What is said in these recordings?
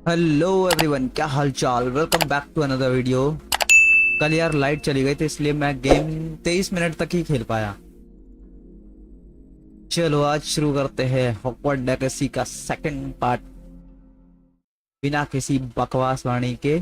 Hello everyone, क्या हाल चाल। Welcome back to another video. कल यार लाइट चली गई थी, इसलिए मैं गेम 23 मिनट तक ही खेल पाया। चलो आज शुरू करते हैं हॉगवर्ट्स लेगेसी का सेकंड पार्ट बिना किसी बकवास वाणी के।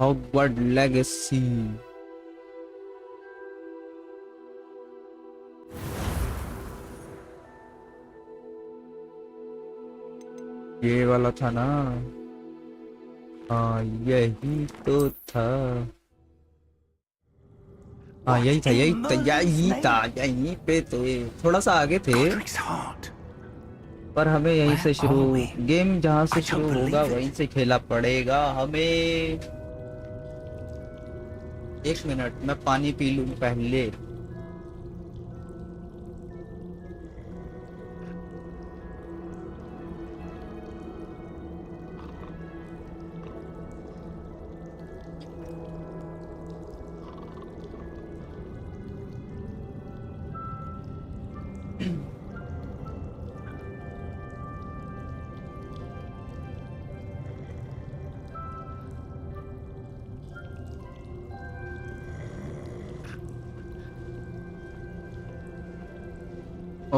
Hogwarts legacy. ये वाला था ना? हाँ यही तो था। हाँ यही था, यही पे थे। थोड़ा सा आगे थे, पर हमें यहीं से शुरू, गेम जहाँ से शुरू होगा वहीं से खेला पड़ेगा हमें। एक मिनट, मैं पानी पी लूं पहले।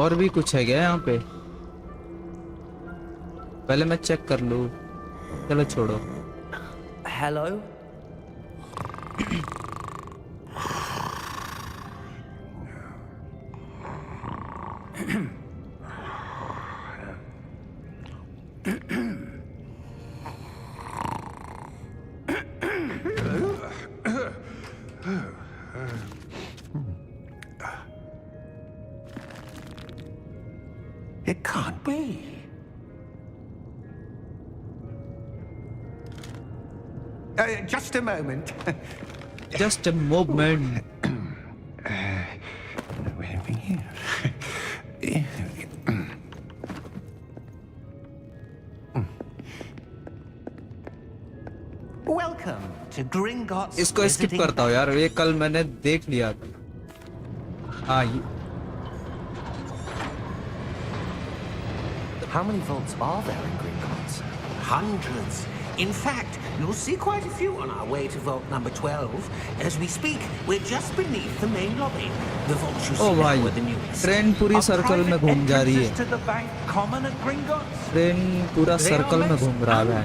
और भी कुछ है क्या यहाँ पे? पहले मैं चेक कर लूं। चलो छोड़ो। Hello? It can't be. Just a moment. Just a moment. Where are we here? Welcome to Gringotts. इसको स्किप करता हूँ यार, ये कल मैंने देख लिया था। हाँ How many vaults are there in Gringotts? Hundreds. In fact, you'll see quite a few on our way to vault number 12. As we speak, we're just beneath the main lobby. The vaults you see now are the newest. Train पूरी circle में घूम जा रही है। To the bank common at Gringotts? Train पूरा circle में घूम रहा है।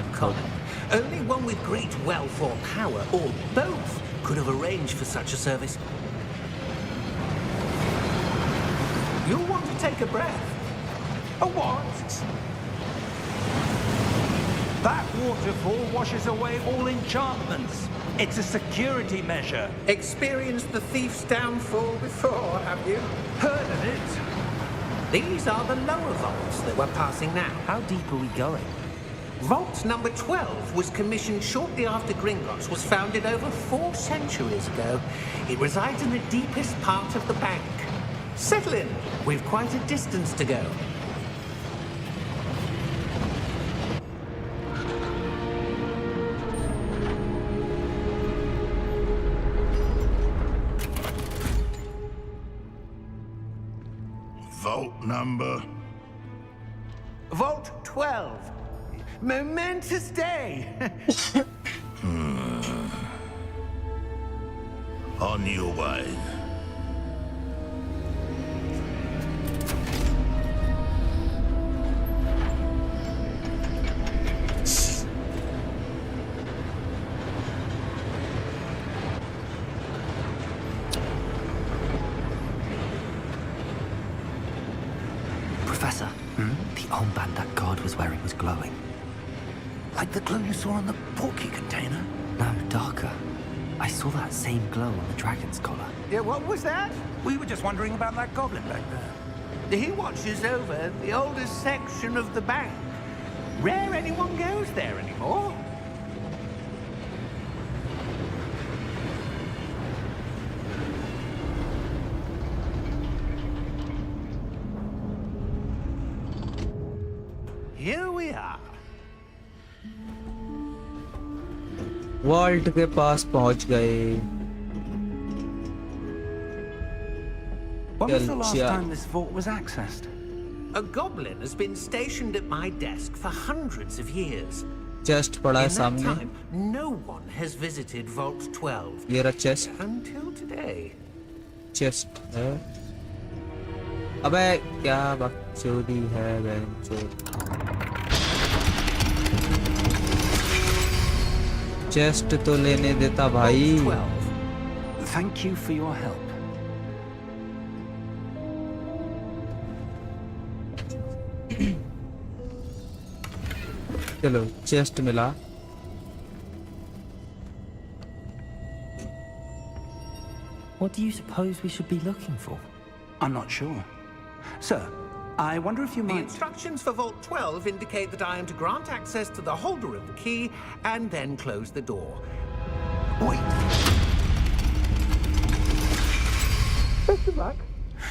Only one with great wealth or power, or both, could have arranged for such a service. You'll want to take a breath. A what? That waterfall washes away all enchantments. It's a security measure. Experienced the thief's downfall before, have you? Heard of it? These are the lower vaults that we're passing now. How deep are we going? Vault number 12 was commissioned shortly after Gringotts was founded over 4 centuries ago. It resides in the deepest part of the bank. Settle in. We've quite a distance to go. Vault number? Vault 12. Momentous day. On your way. Professor, the armband that guard was wearing was glowing. Like the glow you saw on the porky container? No, darker. I saw that same glow on the dragon's collar. Yeah, what was that? We were just wondering about that goblin back there. He watches over the oldest section of the bank. Rare anyone goes there anymore. Here we are. World के पास पहुंच गए। When was the last Yeah. time this vault was accessed? A goblin has been stationed at my desk for hundreds of years. Chest पड़ा है In that सामने। time, no one has visited Vault 12 ये रहा chest. until today. Chest है। अबे क्या बकचोदी है बेंचोद। चेस्ट तो लेने देता भाई। Vault 12. Thank you for your help. चलो चेस्ट मिला। What do you suppose we should be looking for? I'm not sure. Sir, I wonder if you The might... instructions for Vault 12 indicate that I am to grant access to the holder of the key and then close the door. Wait.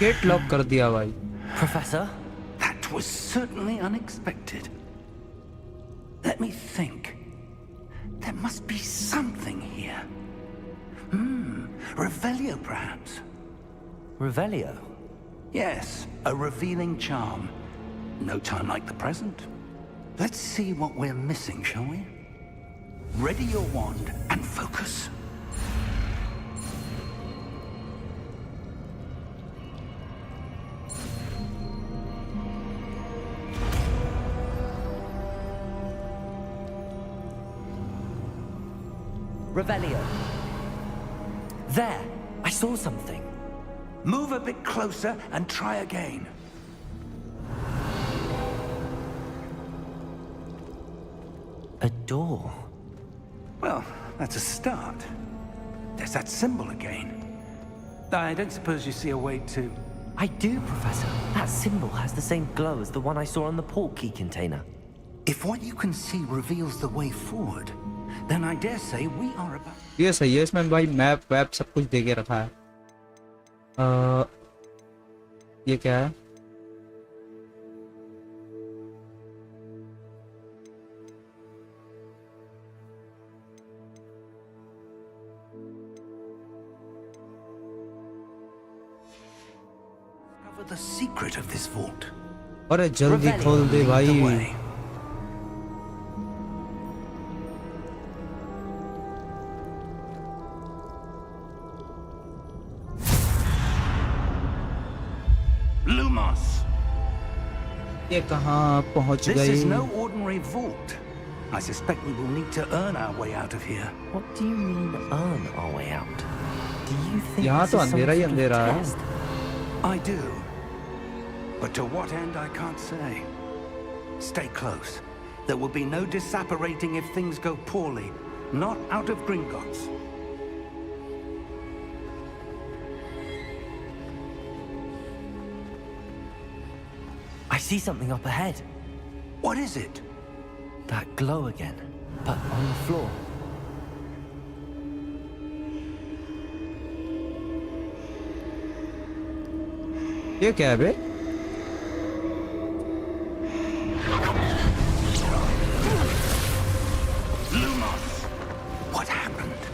Gate lock कर दिया भाई। Professor? That was certainly unexpected. Let me think. There must be something here. Revelio, perhaps? Revelio? Yes, a revealing charm. No time like the present. Let's see what we're missing, shall we? Ready your wand and focus. Revelio. There! I saw something. Move a bit closer and try again. A door. Well, that's a start. There's that symbol again. I don't suppose you see a way to... I do, Professor. That symbol has the same glow as the one I saw on the port key container. If what you can see reveals the way forward, then I dare say we are about... ये सही है, इसमें भाई map वैप सब कुछ दे के रखा है। ये क्या है? Discover the secret of this vault. अरे जल्दी खोल दे Lead the भाई। way. Lumos! ये कहाँ पहुँच This गए? is no ordinary vault. I suspect we will need to earn our way out of here. What do you mean, earn our way out? Do you think यहाँ this तो is some अंधेरा ही sort of अंधेरा है। test? I do. But to what end, I can't say. Stay close. There will be no disapparating if things go poorly. Not out of Gringotts. I see something up ahead. What is it? That glow again, but on the floor. ये क्या है बे? Lumos! What happened?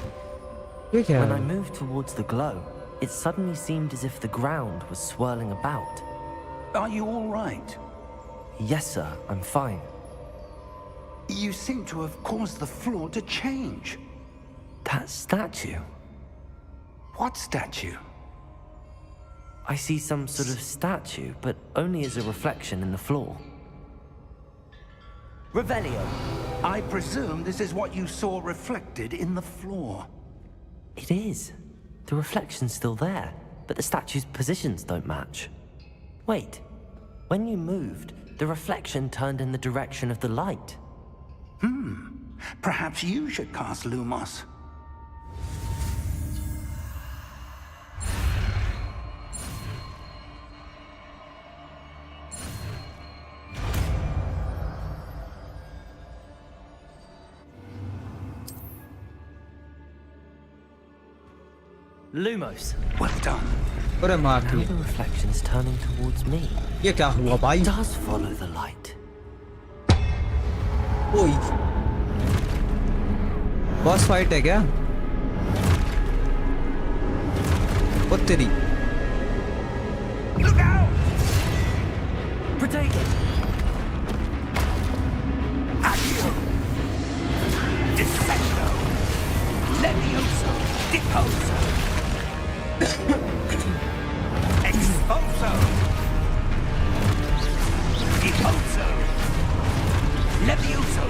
ये क्या When I है? moved towards the glow, it suddenly seemed as if the ground was swirling about. Are you all right? Yes, sir, I'm fine. You seem to have caused the floor to change. That statue. What statue? I see some sort of statue, but only as a reflection in the floor. Revelio. I presume this is what you saw reflected in the floor. It is. The reflection's still there, but the statue's positions don't match. Wait. When you moved, the reflection turned in the direction of the light. Perhaps you should cast Lumos. Lumos. Well done. अरे मार Now the. the reflection is turning towards me. ये क्या हुआ भाई? It does follow the light. ओई। Boss fight है क्या? ओ तेरी। Look out! Protego! Accio! Descendo! Levioso! Deposo! Exposo! Deposo! Levioso!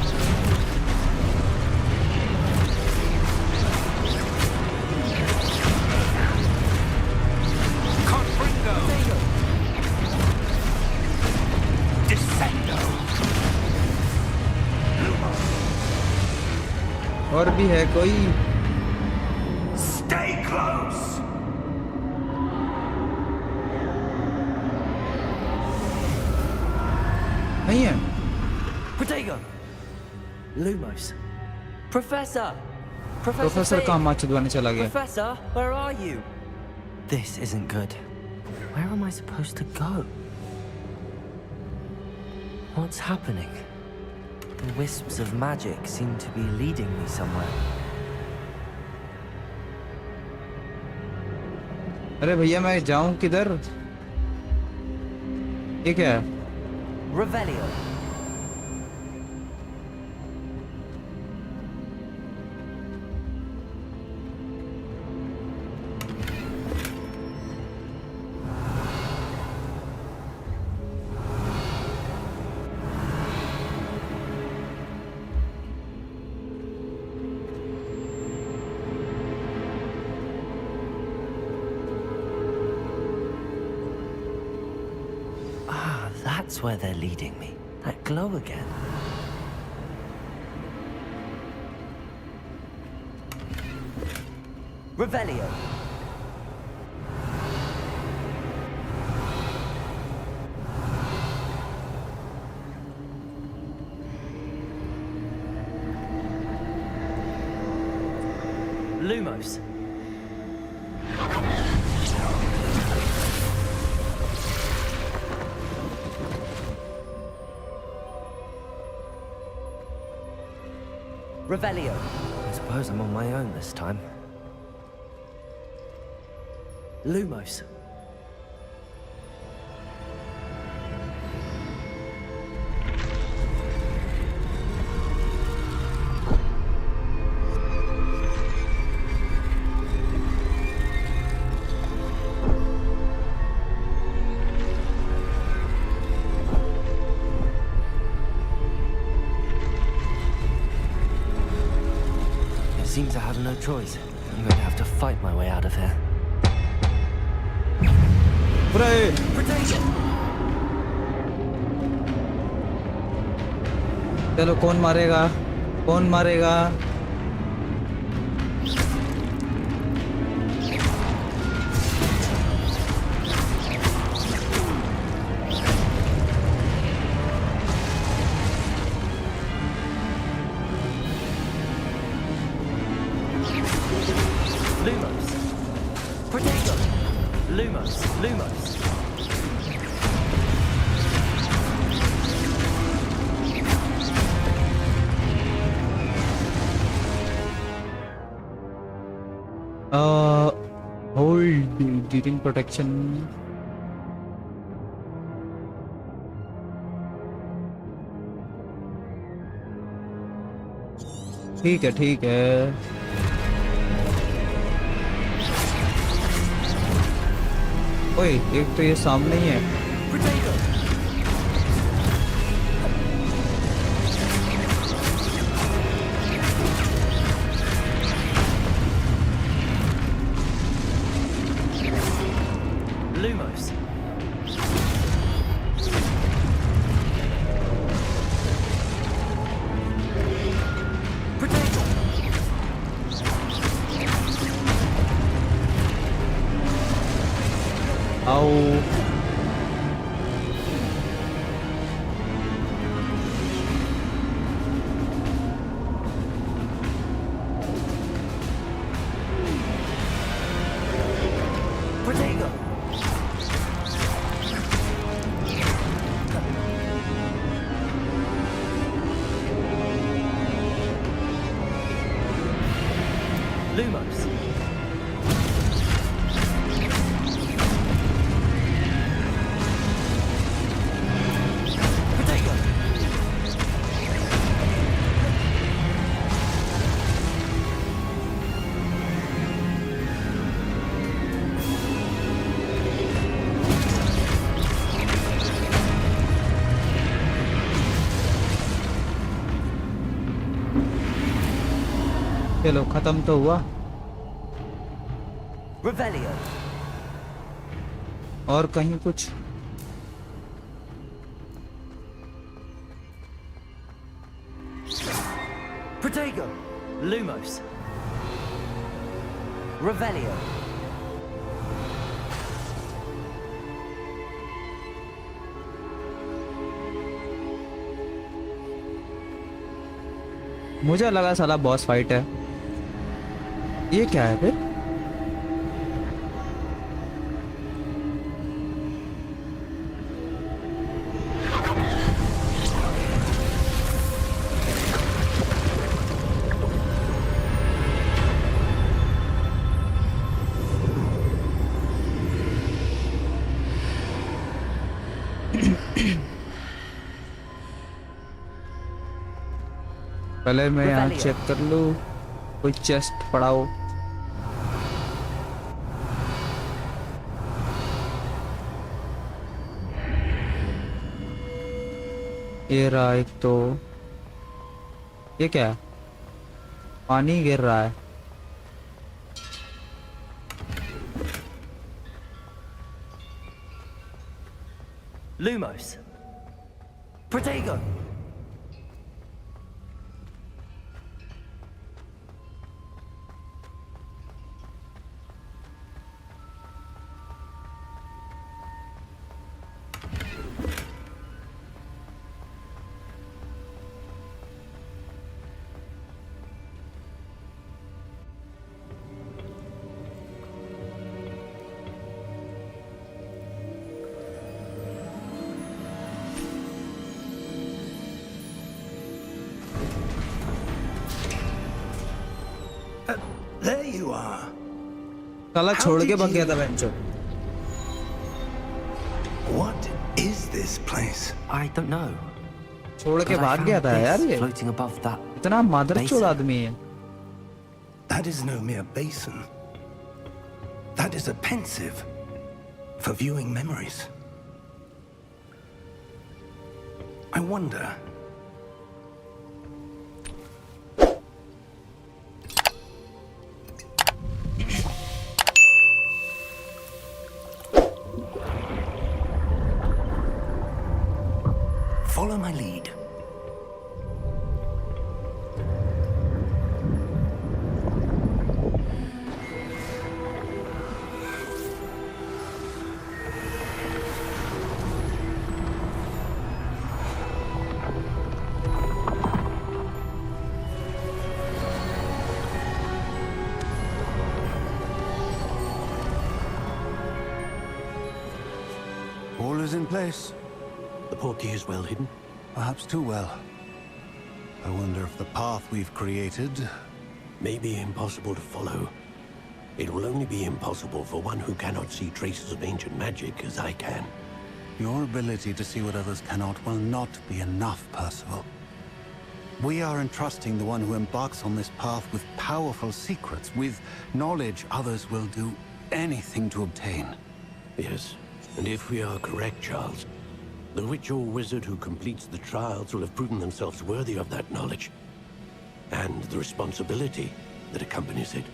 Confringo! Descendo! Lumo! और भी है कोई? Stay close! नहीं है? Protego! Lumos. Professor! Professor Fig! कहाँ माँ चुदवाने चला गया? Professor, where are you? This isn't good. Where am I supposed to go? What's happening? The wisps of magic seem to be leading me somewhere. अरे भैया मैं जाऊं किधर? ये क्या है? Revelio. That's where they're leading me. That glow again. Revelio. Lumos. Revelio. I suppose I'm on my own this time. Lumos. Seems I have no choice. I'm going to have to fight my way out of here. Protego! चलो कौन मारेगा? कौन मारेगा? Lumos. Protego. Lumos. Lumos. Hold during protection. ठीक है ठीक है. ओए एक तो ये सामने ही है. Protego. Lumos. Protego. आओ. Lumos. Potato. चलो खत्म तो हुआ। Revelio. और कहीं कुछ? Protego. Lumos. Revelio. मुझे लगा साला बॉस फाइट है। ये क्या है फिर? पहले मैं यहाँ चेक कर लूँ कोई चेस्ट पड़ा हो। ये रहा एक तो। ये क्या है? पानी गिर रहा है। Lumos. Protego. There you are. साला How छोड़ के did भाग गया you- था बेंचो। What is this place? I don't know. छोड़ के But I भाग found गया था यार this ये। floating above that. इतना मादरचोद basin. आदमी है। That is no mere basin. That is a pensive for viewing memories. I wonder. Follow my lead. All is in place. The portkey is well hidden. Perhaps too well. I wonder if the path we've created... May be impossible to follow. It will only be impossible for one who cannot see traces of ancient magic as I can. Your ability to see what others cannot will not be enough, Percival. We are entrusting the one who embarks on this path with powerful secrets, with knowledge others will do anything to obtain. Yes, and if we are correct, Charles, the witch or wizard who completes the trials will have proven themselves worthy of that knowledge, and the responsibility that accompanies it.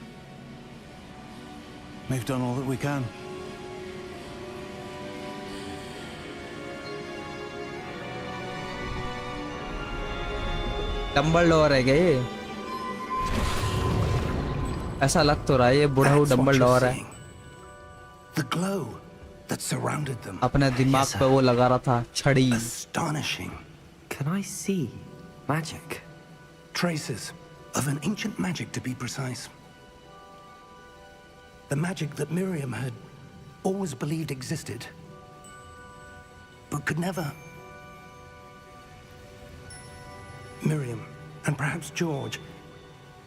We've done all that we can. Dumbledore है क्या ये? ऐसा लग तो रहा है ये बूढ़ा That's what डम्बलडोर you're है। seeing. The glow that surrounded them. अपने दिमाग Yes, पे वो लगा रहा था छड़ी। Astonishing. Can I see magic? Traces of an ancient magic, to be precise. The magic that Miriam had always believed existed, but could never. Miriam, and perhaps George,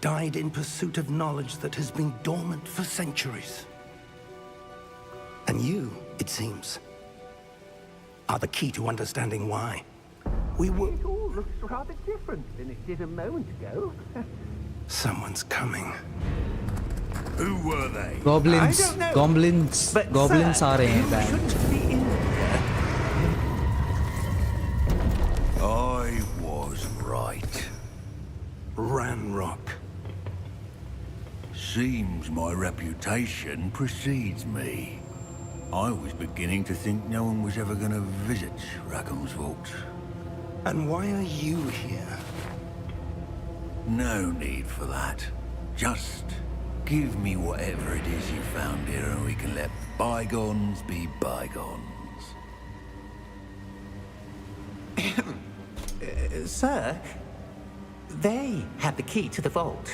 died in pursuit of knowledge that has been dormant for centuries. And you, it seems, are the key to understanding why. We were... It all looks rather different than it did a moment ago. Someone's coming. Who were they? Goblins, I don't know. goblins, But goblins sir, आ रहे हैं you bag. shouldn't be in here. I was right. Ranrock. Seems my reputation precedes me. I was beginning to think no one was ever going to visit Rackham's vault. And why are you here? No need for that. Just give me whatever it is you found here and we can let bygones be bygones. Sir, they had the key to the vault.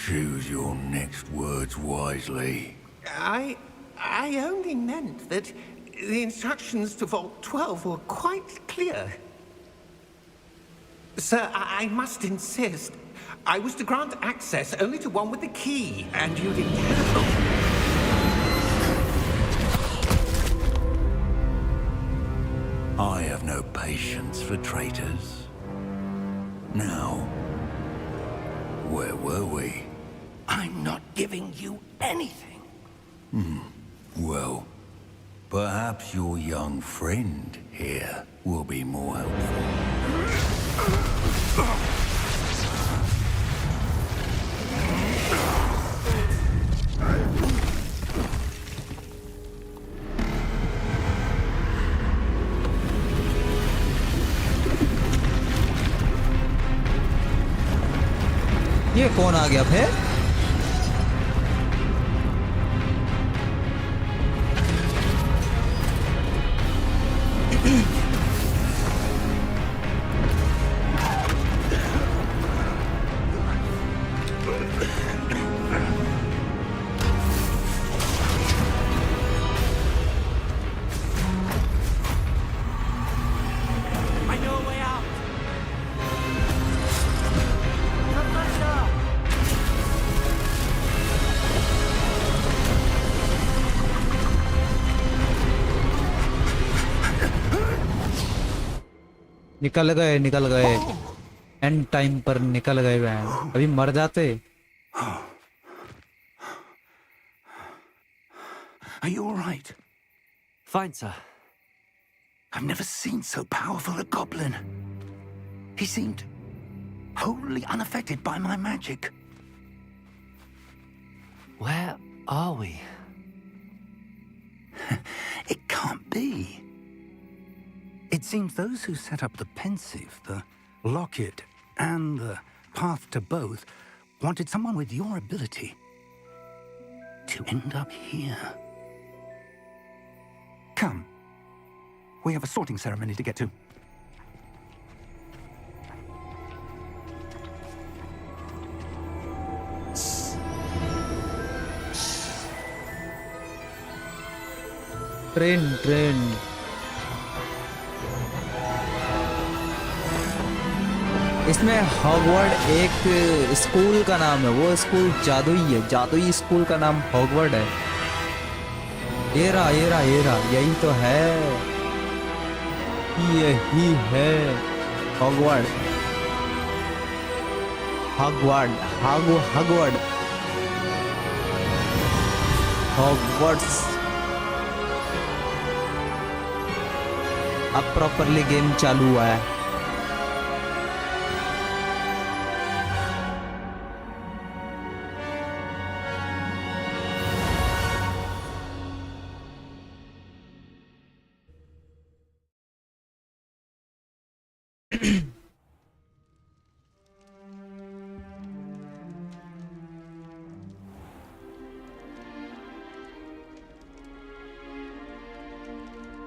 Choose your next words wisely. I only meant that the instructions to Vault 12 were quite clear. Sir, I must insist. I was to grant access only to one with the key, and you didn't have... I have no patience for traitors. Now, where were we? I'm not giving you anything. Well, perhaps your young friend here will be more helpful. ये कौन आ गया फिर? I know a way out. निकल गए and time पर निकल गए van. अभी मर जाते. Are you all right? Fine, sir. I've never seen so powerful a goblin. He seemed wholly unaffected by my magic. Where are we? It can't be. It seems those who set up the pensive, the locket, and the path to both wanted someone with your ability to end up here. Come. We have a sorting ceremony to get to. Train इसमें Hogwarts एक school का नाम है. वो school जादुई है. जादुई school का नाम हॉगवर्ड है. ये रहा यही तो है. यही है हॉगवर्ड. हॉगवर्ड्स. अब प्रॉपरली गेम चालू हुआ है.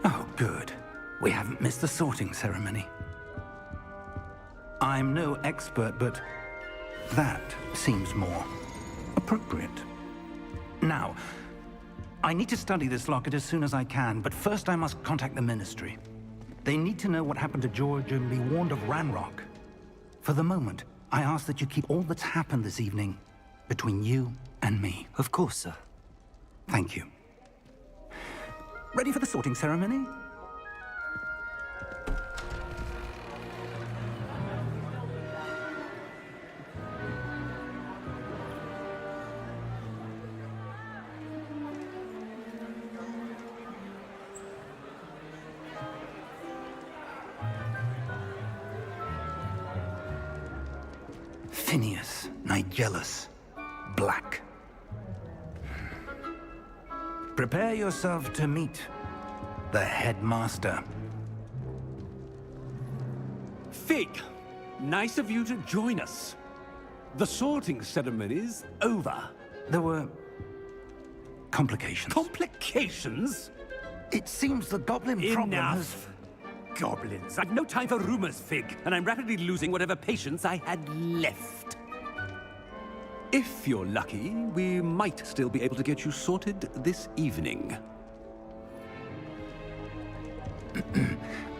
Oh, good. We haven't missed the sorting ceremony. I'm no expert, but that seems more appropriate. Now, I need to study this locket as soon as I can, but first I must contact the Ministry. They need to know what happened to George and be warned of Ranrock. For the moment, I ask that you keep all that's happened this evening between you and me. Of course, sir. Thank you. Ready for the sorting ceremony? Phineas, Nigellus, Black. Prepare yourself to meet the headmaster. Fig, nice of you to join us. The sorting ceremony's over. There were complications. Complications? It seems the goblin problem has... Enough! Goblins. I've no time for rumors, Fig, and I'm rapidly losing whatever patience I had left. If you're lucky, we might still be able to get you sorted this evening.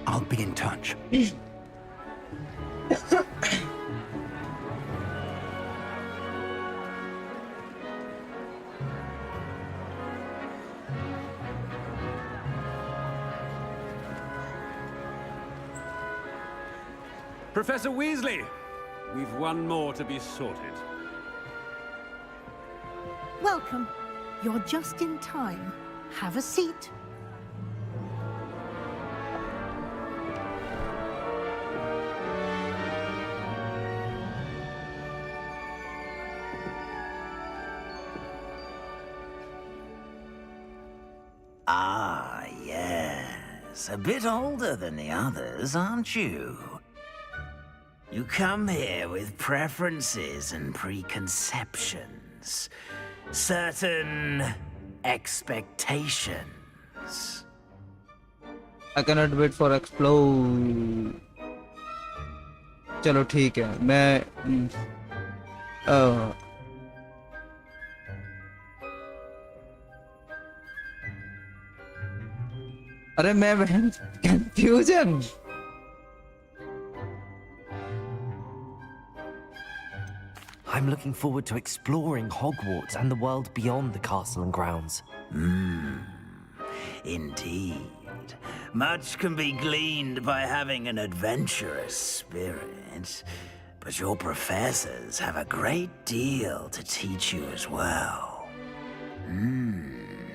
I'll be in touch. Professor Weasley, we've one more to be sorted. Welcome. You're just in time. Have a seat. Ah, yes. A bit older than the others, aren't you? You come here with preferences and preconceptions. Certain expectations. I cannot wait for explode. चलो ठीक है मैं अरे मैं confusion I'm looking forward to exploring Hogwarts and the world beyond the castle and grounds. Indeed. Much can be gleaned by having an adventurous spirit, but your professors have a great deal to teach you as well.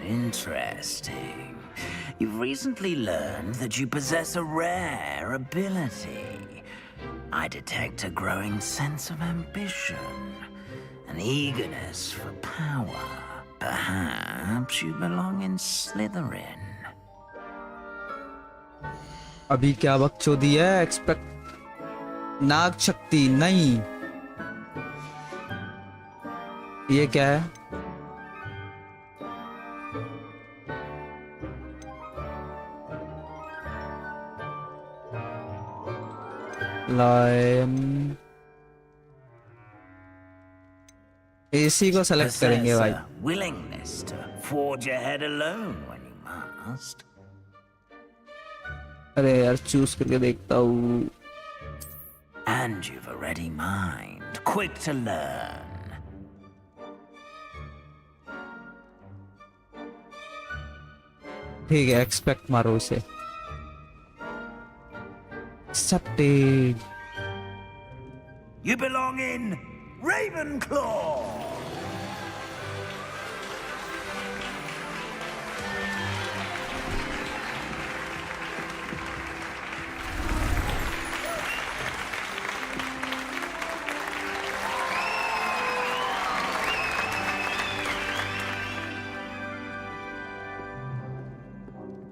Interesting. You've recently learned that you possess a rare ability. I detect a growing sense of ambition, an eagerness for power. Perhaps you belong in Slytherin. अभी क्या बकचोदी है expect नाग शक्ति नहीं ये क्या है lion AC को सेलेक्ट करेंगे भाई Willingness to forge ahead alone when you must. अरे यार चूज करके देखता हूँ And you've a ready mind, quick to learn. ठीक है एक्सपेक्ट मारो उसे accepted You belong in Ravenclaw.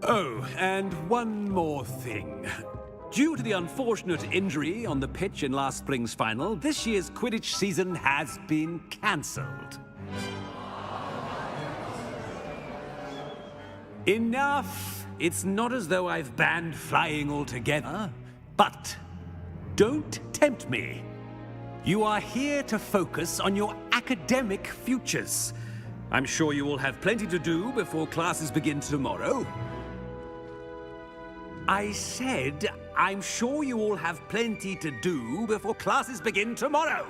Oh, and one more thing. Due to the unfortunate injury on the pitch in last spring's final, this year's Quidditch season has been cancelled. Enough! It's not as though I've banned flying altogether, but don't tempt me. You are here to focus on your academic futures. I'm sure you will have plenty to do before classes begin tomorrow. I said I'm sure you all have plenty to do before classes begin tomorrow.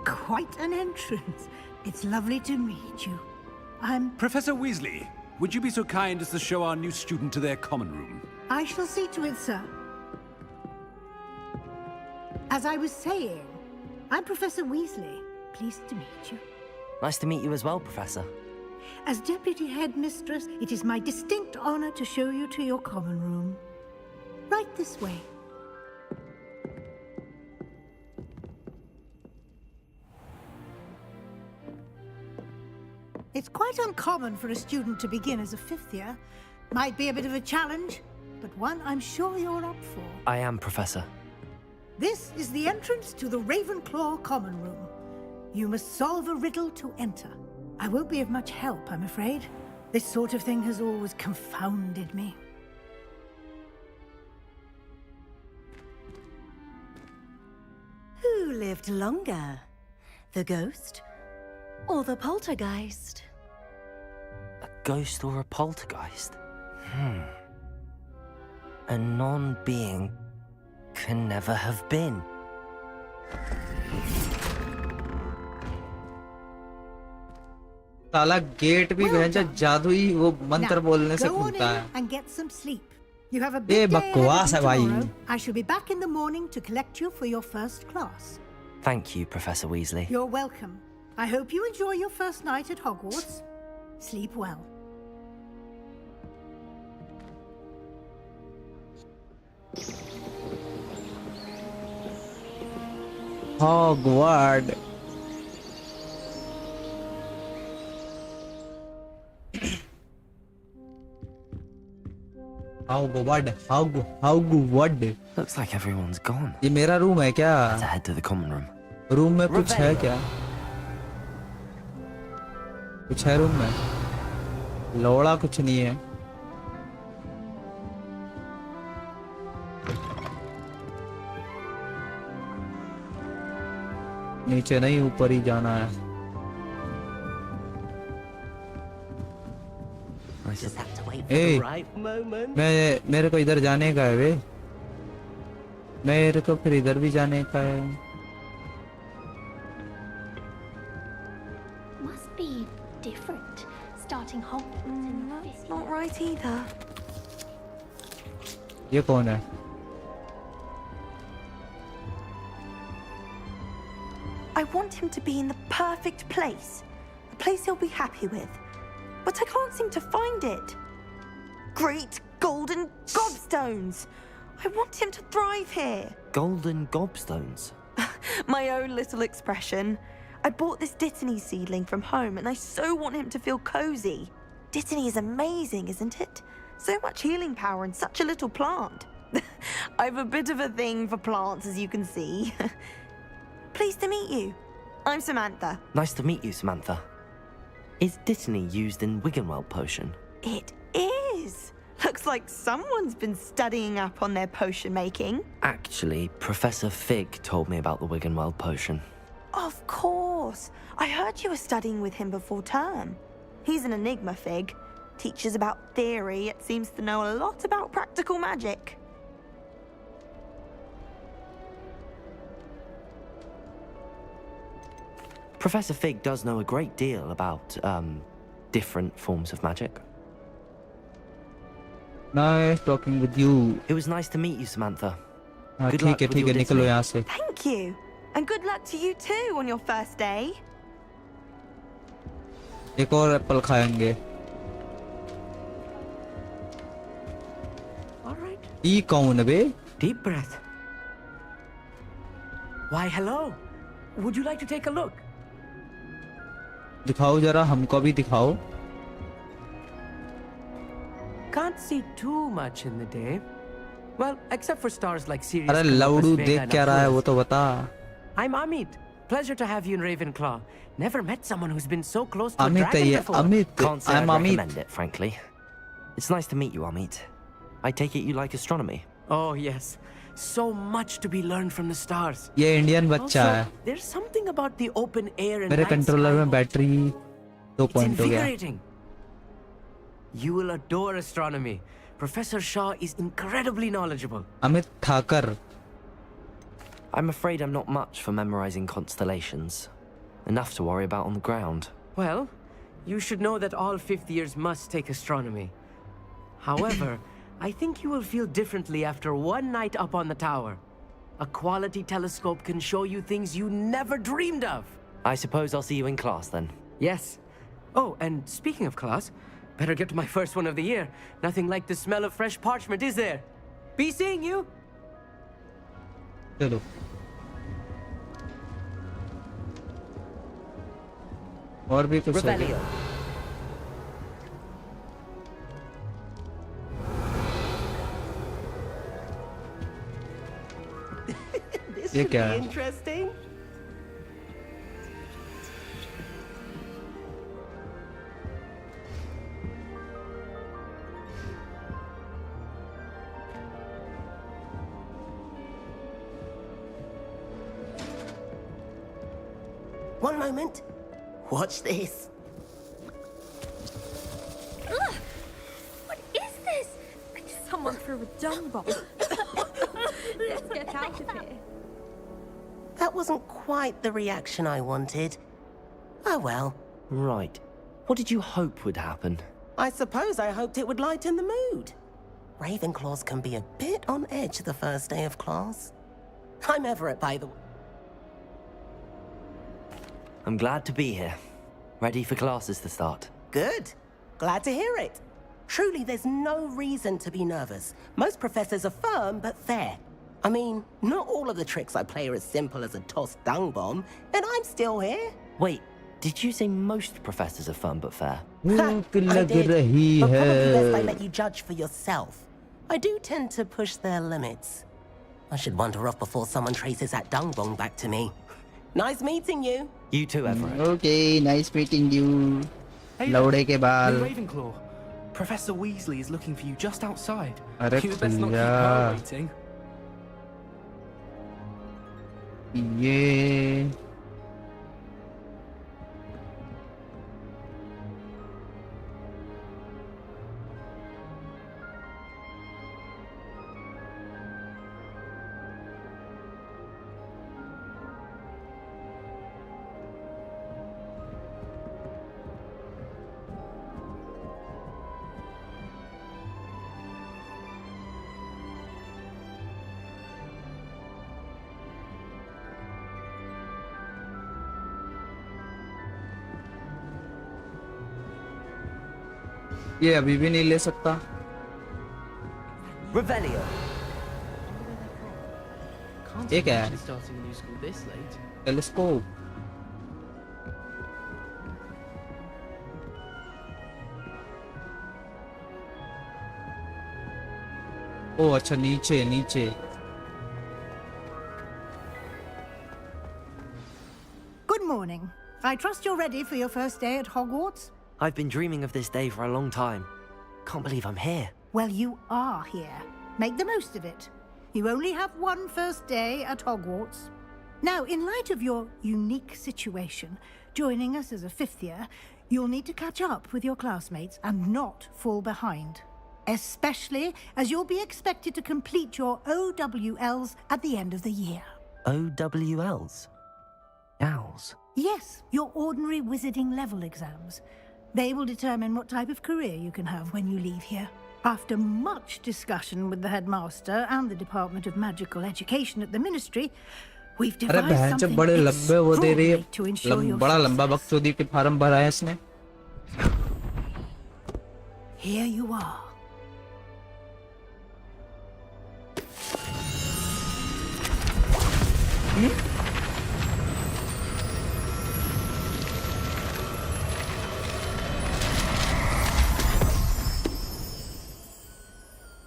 Quite an entrance. It's lovely to meet you. I'm... Professor Weasley, would you be so kind as to show our new student to their common room? I shall see to it, sir. As I was saying, I'm Professor Weasley. Pleased to meet you. Nice to meet you as well, Professor. As Deputy Headmistress, it is my distinct honor to show you to your common room. Right this way. It's quite uncommon for a student to begin as a fifth year. Might be a bit of a challenge, but one I'm sure you're up for. I am, Professor. This is the entrance to the Ravenclaw common room. You must solve a riddle to enter. I won't be of much help, I'm afraid. This sort of thing has always confounded me. Who lived longer? The ghost or the poltergeist? A ghost or a poltergeist? A non-being can never have been. साला gate भी भैंसा जादुई वो मंत्र बोलने से Go on खुलता in है. and get some sleep. You have a ये big day ahead of बकवास you है भाई. tomorrow. I shall be back in the morning to collect you for your first class. Thank you, Professor Weasley. You're welcome. I hope you enjoy your first night at Hogwarts. Sleep well. Hogwarts. Hogwarts. Looks like everyone's gone. ये मेरा room है क्या? Let's head to the common room. Room में कुछ है क्या? कुछ है रूम में? लोड़ा कुछ नहीं है. नीचे नहीं ऊपर ही जाना है. Just have to wait for the right moment. मेरे को इधर जाने का है वे. मेरे को फिर इधर भी जाने का है. Must be different starting Hogwarts in the That's not right either. ये कौन है? I want him to be in the perfect place. A place he'll be happy with. But I can't seem to find it. Great golden gobstones! I want him to thrive here. Golden gobstones. My own little expression. I bought this Dittany seedling from home and I so want him to feel cozy. Dittany is amazing, isn't it? So much healing power in such a little plant. I've a bit of a thing for plants, as you can see. Pleased to meet you. I'm Samantha. Nice to meet you, Samantha. Is Dittany used in Wiggenweld potion? It is. Looks like someone's been studying up on their potion making. Actually, Professor Fig told me about the Wiggenweld potion. Of course. I heard you were studying with him before term. He's an enigma, Fig. Teaches about theory, yet seems to know a lot about practical magic. Professor Fig does know a great deal about, different forms of magic. Nice talking with you. It was nice to meet you, Samantha. हाँ Good luck ठीक है with ठीक your है निकलो Dittany. यहाँ से. Thank you. And good luck to you too on your first day. एक और एप्पल खाएंगे. All right. ये कौन है बे? Deep breath. Why, hello. Would you like to take a look? दिखाओ जरा हमको भी दिखाओ. Can't see too much in the day. Well, except for stars like Sirius. अरे लवड़ू देख क्या रहा है वो तो बता. I'm Amit. Pleasure to have you in Ravenclaw. Never met someone who's been so close to a Amit dragon है ये before. Amit. Can't say I'm I'd Amit. recommend it, frankly. It's nice to meet you, Amit. I take it you like astronomy. Oh, yes. So much to be learned from the stars. ये Indian बच्चा Also, है. there's something about the open air and मेरे night controller sky. में battery 2 It's point हो गया. invigorating. You will adore astronomy. Professor Shaw is incredibly knowledgeable. Amit Thakur. I'm afraid I'm not much for memorizing constellations. Enough to worry about on the ground. Well, you should know that all fifth years must take astronomy. However, I think you will feel differently after one night up on the tower. A quality telescope can show you things you never dreamed of. I suppose I'll see you in class then. Yes. Oh, and speaking of class, better get to my first one of the year. Nothing like the smell of fresh parchment, is there? Be seeing you. चलो और भी कुछ हो गया। ये क्या है? Interesting. One moment. Watch this. Ugh! What is this? Someone threw a dung bomb. Let's get out of here. That wasn't quite the reaction I wanted. Oh well. Right. What did you hope would happen? I suppose I hoped it would lighten the mood. Ravenclaws can be a bit on edge the first day of class. I'm Everett, by the way. I'm glad to be here. Ready for classes to start. Good. Glad to hear it. Truly, there's no reason to be nervous. Most professors are firm but fair. I mean, not all of the tricks I play are as simple as a tossed dung bomb, and I'm still here. Wait, did you say most professors are fun but fair? I did, but probably best I let you judge for yourself. I do tend to push their limits. I should wander off before someone traces that dung bomb back to me. Nice meeting you. You too, Everett. Okay, nice meeting you. लौड़े के बाल. Ravenclaw. Professor Weasley is looking for you just outside. अरे You best not keep भैया. her waiting. ये अभी भी नहीं ले सकता। Revelio. Can't ये क्या है? imagine starting a new school this late. Telescope. ओ अच्छा नीचे नीचे। Good morning. I trust you're ready for your first day at Hogwarts? I've been dreaming of this day for a long time. Can't believe I'm here. Well, you are here. Make the most of it. You only have one first day at Hogwarts. Now, in light of your unique situation, joining us as a fifth year, you'll need to catch up with your classmates and not fall behind. Especially as you'll be expected to complete your OWLs at the end of the year. OWLs? Owls? Yes, your ordinary wizarding level exams. They will determine what type of career you can have when you leave here. After much discussion with the headmaster and the Department of Magical Education at the Ministry, we've अरे devised बहन जब something बड़े लंबे वो दे रही extraordinary to ensure है your बड़ा लंबा success. बकचोदी के फार्म भरा है इसने। Here you are.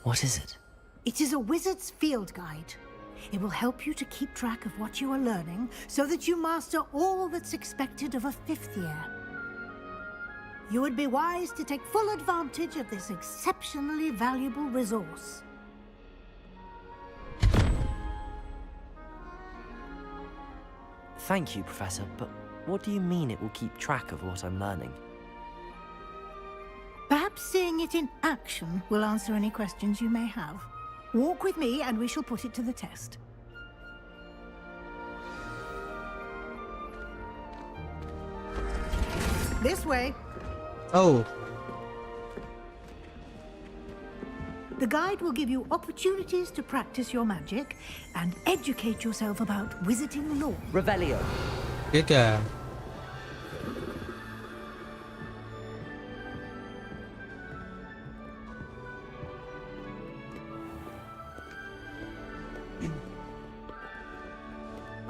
What is it? It is a wizard's field guide. It will help you to keep track of what you are learning so that you master all that's expected of a fifth year. You would be wise to take full advantage of this exceptionally valuable resource. Thank you, Professor, but what do you mean it will keep track of what I'm learning? Perhaps Perhaps seeing it in action will answer any questions you may have. Walk with me and we shall put it to the test. This way. Oh. The guide will give you opportunities to practice your magic and educate yourself about wizarding lore. Revelio. ये क्या है?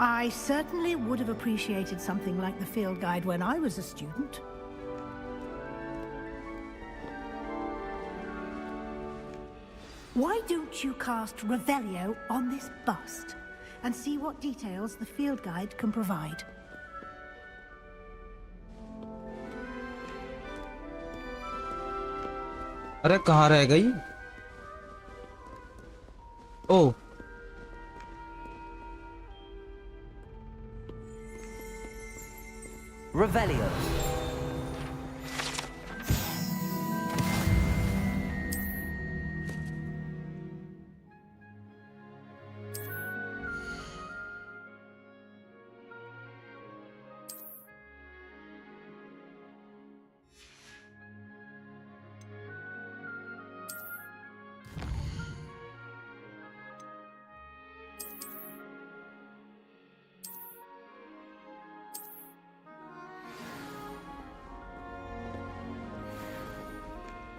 I certainly would have appreciated something like the field guide when I was a student. Why don't you cast Revelio on this bust and see what details the field guide can provide? अरे कहाँ रह गई? Oh. Revelio.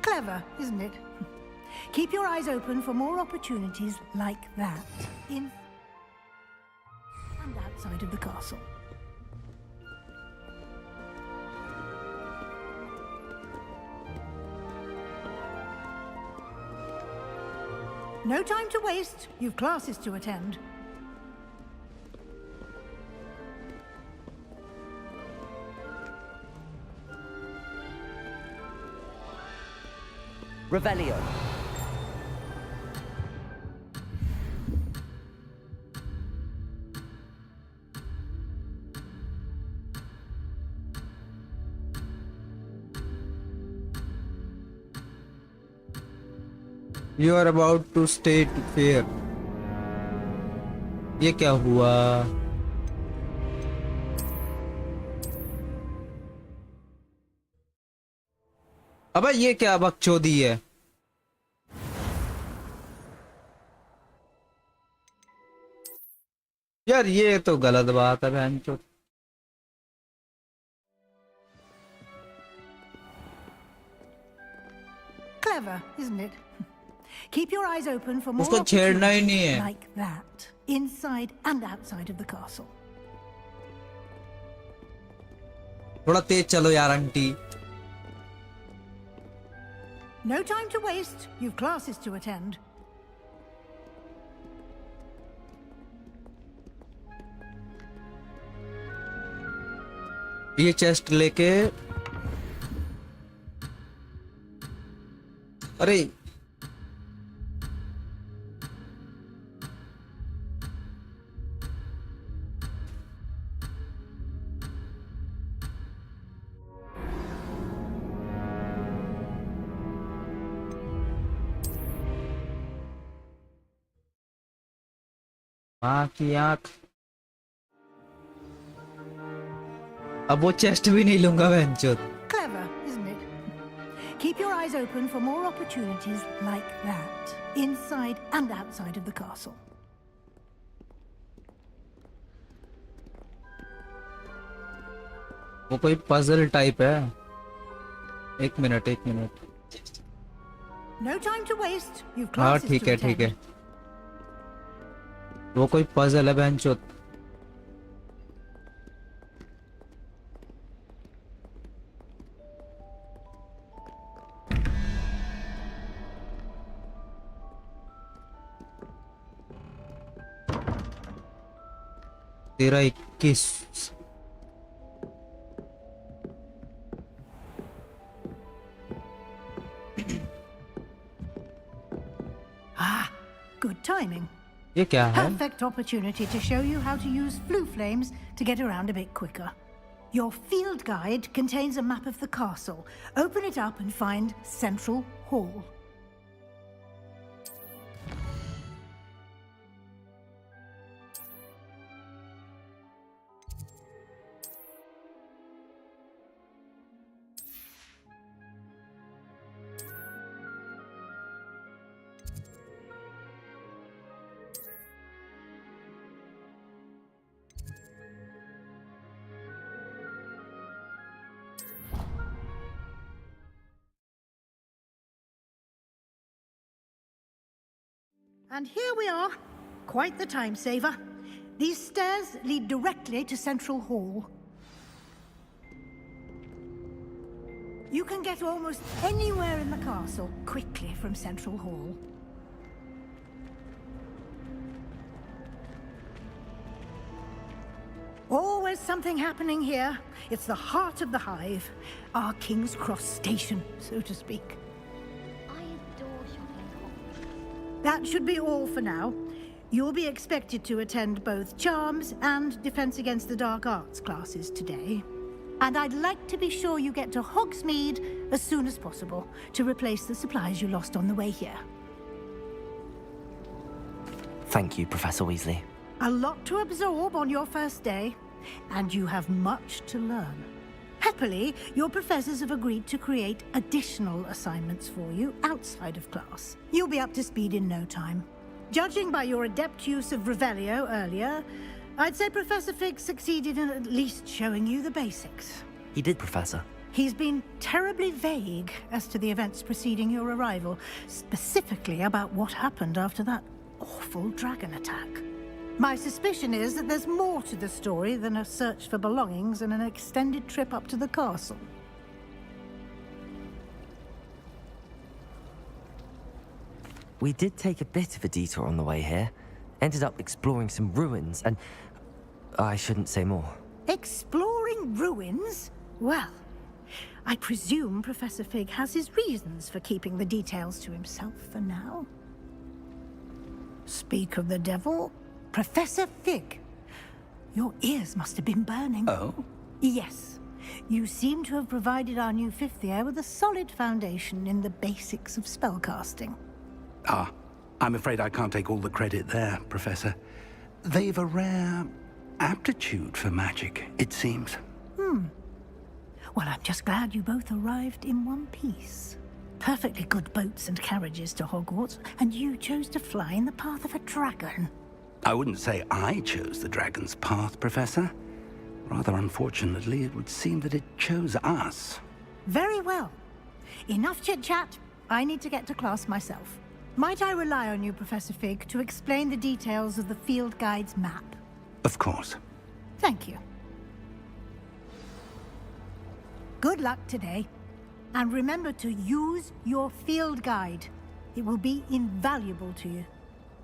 Clever, isn't it? Keep your eyes open for more opportunities like that in and outside of the castle. No time to waste. You've classes to attend. Revelio. You are about to state fair. ये क्या हुआ? अबे ये क्या बकचोदी है? यार ये तो गलत बात है बहनचोद। Clever, isn't it? Keep your eyes open for more उसको छेड़ना ही नहीं है। like that, inside and outside of the castle. थोड़ा तेज चलो यार aunty. No time to waste. You've classes to attend. ये चेस्ट लेके अरे माँ की आंख। अब वो चेस्ट भी नहीं लूंगा बहनचोद। Clever, isn't it? Keep your eyes open for more opportunities like that, inside and outside of the castle. वो कोई पजल टाइप है। एक minute. No time to waste. You've हाँ classes ठीक to है attend. वो कोई पजल है बहनचोद। तेरा 21 Ah, good timing. ये क्या है? Perfect opportunity to show you how to use flue flames to get around a bit quicker. Your field guide contains a map of the castle. Open it up and find Central Hall. And here we are. Quite the time saver. These stairs lead directly to Central Hall. You can get almost anywhere in the castle quickly from Central Hall. Always something happening here. It's the heart of the hive. Our King's Cross station, so to speak. I adore shopping Hogwarts. That should be all for now. You'll be expected to attend both Charms and Defense Against the Dark Arts classes today. And I'd like to be sure you get to Hogsmeade as soon as possible to replace the supplies you lost on the way here. Thank you, Professor Weasley. A lot to absorb on your first day, and you have much to learn. Happily, your professors have agreed to create additional assignments for you outside of class. You'll be up to speed in no time. Judging by your adept use of Revelio earlier, I'd say Professor Fig succeeded in at least showing you the basics. He did, Professor. He's been terribly vague as to the events preceding your arrival, specifically about what happened after that awful dragon attack. My suspicion is that there's more to the story than a search for belongings and an extended trip up to the castle. We did take a bit of a detour on the way here. Ended up exploring some ruins and... I shouldn't say more. Exploring ruins? Well, I presume Professor Fig has his reasons for keeping the details to himself for now. Speak of the devil, Professor Fig. Your ears must have been burning. Oh? Yes. You seem to have provided our new fifth year with a solid foundation in the basics of spellcasting. Ah, I'm afraid I can't take all the credit there, Professor. They've a rare aptitude for magic, it seems. Well, I'm just glad you both arrived in one piece. Perfectly good boats and carriages to Hogwarts, and you chose to fly in the path of a dragon. I wouldn't say I chose the dragon's path, Professor. Rather unfortunately, it would seem that it chose us. Very well. Enough chit-chat. I need to get to class myself. Might I rely on you, Professor Fig, to explain the details of the field guide's map? Of course. Thank you. Good luck today. And remember to use your field guide. It will be invaluable to you.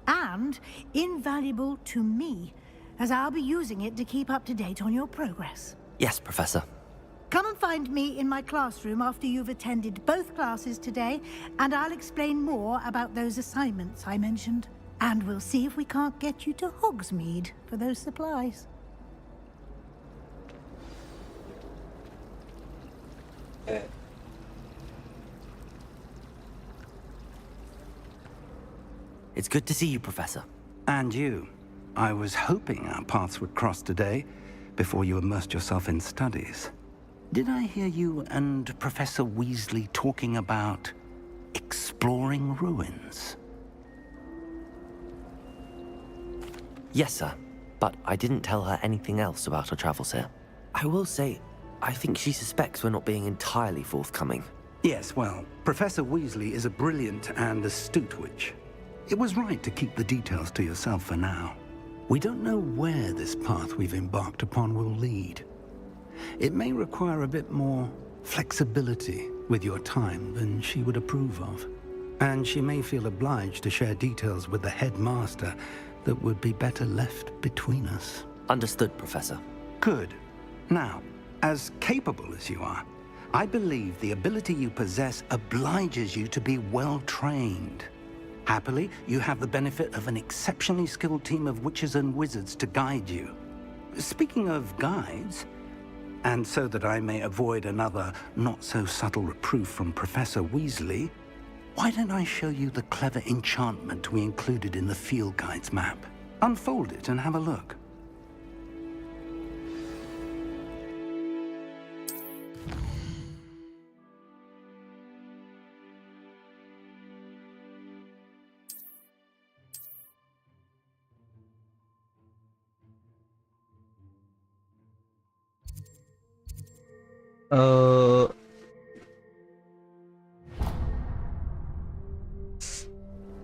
And invaluable to me, as I'll be using it to keep up to date on your progress. Yes, Professor. Come and find me in my classroom after you've attended both classes today, and I'll explain more about those assignments I mentioned. And we'll see if we can't get you to Hogsmeade for those supplies. It's good to see you, Professor. And you. I was hoping our paths would cross today, before you immersed yourself in studies. Did I hear you and Professor Weasley talking about exploring ruins? Yes, sir. But I didn't tell her anything else about her travels here. I will say, I think she suspects we're not being entirely forthcoming. Yes, well, Professor Weasley is a brilliant and astute witch. It was right to keep the details to yourself for now. We don't know where this path we've embarked upon will lead. It may require a bit more flexibility with your time than she would approve of. And she may feel obliged to share details with the headmaster that would be better left between us. Understood, Professor. Good. Now, as capable as you are, I believe the ability you possess obliges you to be well-trained. Happily, you have the benefit of an exceptionally skilled team of witches and wizards to guide you. Speaking of guides, And so that I may avoid another not-so-subtle reproof from Professor Weasley, why don't I show you the clever enchantment we included in the field guide's map? Unfold it and have a look.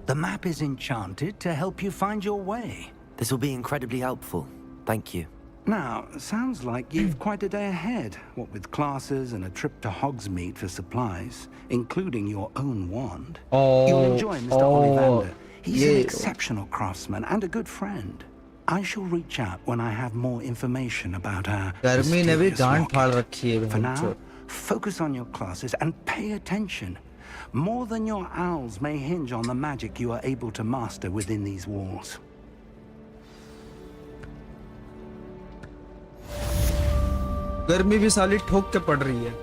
The map is enchanted to help you find your way. This will be incredibly helpful. Thank you. Now, sounds like you've quite a day ahead, what with classes and a trip to Hogsmeade for supplies, including your own wand. You'll enjoy Mr. Ollivander. He's an exceptional craftsman and a good friend. I shall reach out when I have more information about our mysterious locket. For now, focus on your classes and pay attention. More than your owls may hinge on the magic you are able to master within these walls. गर्मी भी साली ठोक के पड़ रही है।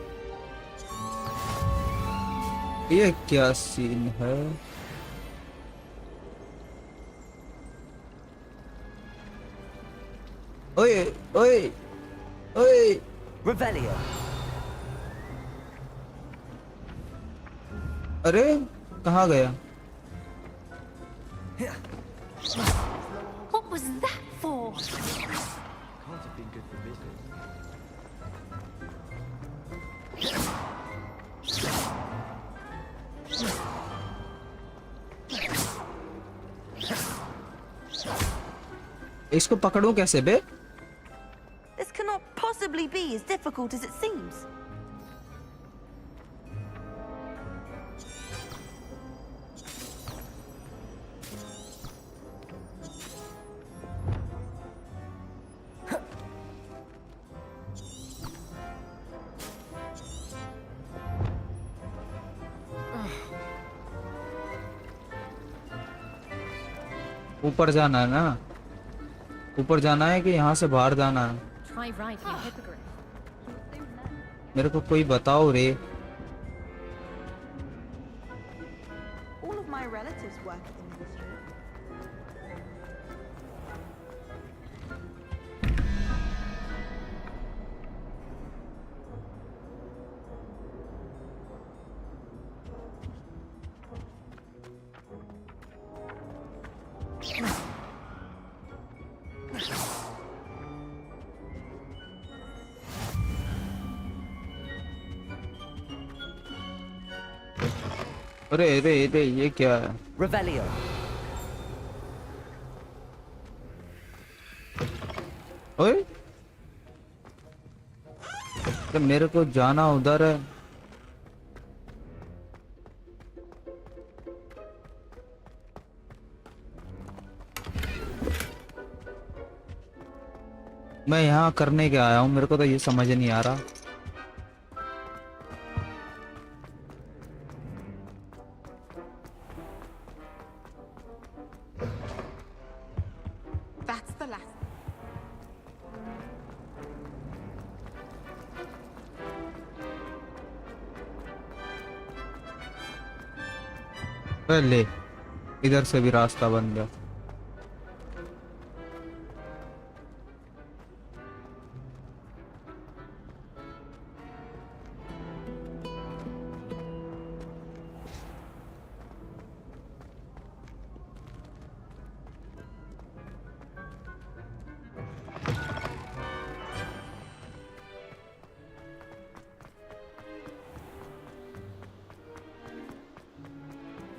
ये क्या सीन है? ओए ओए ओए Revelio. अरे कहाँ गया? What was that for? इसको पकड़ूं कैसे बे? This cannot possibly be as difficult as it seems. ऊपर जाना है ना? ऊपर जाना है कि यहाँ से बाहर जाना है? Try riding a hippogriff. मेरे को कोई बताओ रे। All of my relatives work in the industry. अरे अरे अरे ये क्या है? Revelio. ओए तो मेरे को जाना उधर है। मैं यहाँ करने के आया हूँ, मेरे को तो ये समझ नहीं आ रहा। That's the last. ले इधर से भी रास्ता बन गया।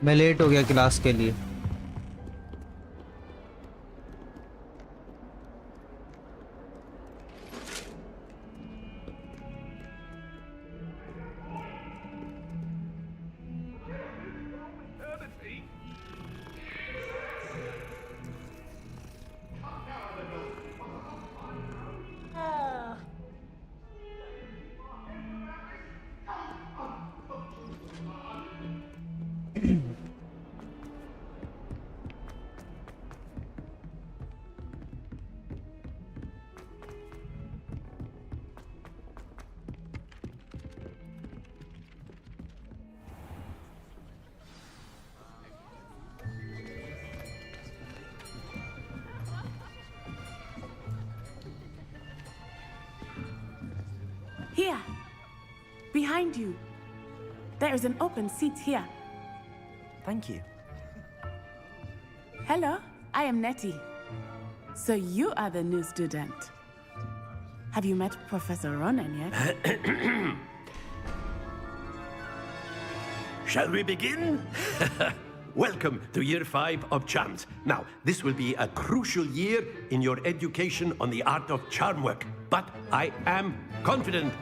मैं लेट हो गया क्लास के लिए। Here, behind you. There is an open seat here. Thank you. Hello, I am Nettie. So you are the new student. Have you met Professor Ronan yet? Shall we begin? Welcome to Year 5 of Charms. Now, this will be a crucial year in your education on the art of charm work. But I am confident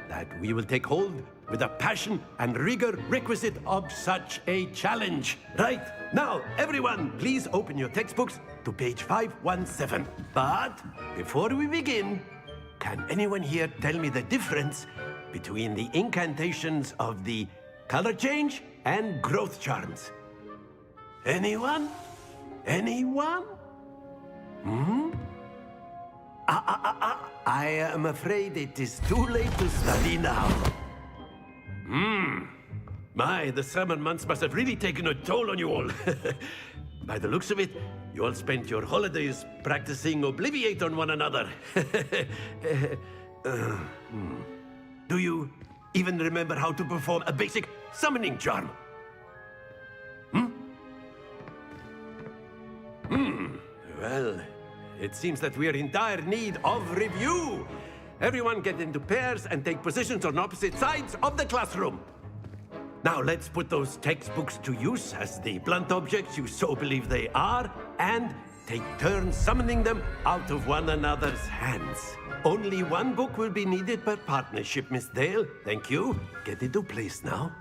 that we will take hold with the passion and rigor requisite of such a challenge. Right, now, everyone, please open your textbooks to page 517. But before we begin, can anyone here tell me the difference between the incantations of the color change and growth charms? Anyone? Anyone? I am afraid it is too late to study now. My, the summer months must have really taken a toll on you all. By the looks of it, you all spent your holidays practicing Obliviate on one another. Do you even remember how to perform a basic summoning charm? Well, it seems that we are in dire need of review. Everyone get into pairs and take positions on opposite sides of the classroom. Now let's put those textbooks to use as the blunt objects you so believe they are, and take turns summoning them out of one another's hands. Only one book will be needed per partnership, Miss Dale. Thank you. Get into place now.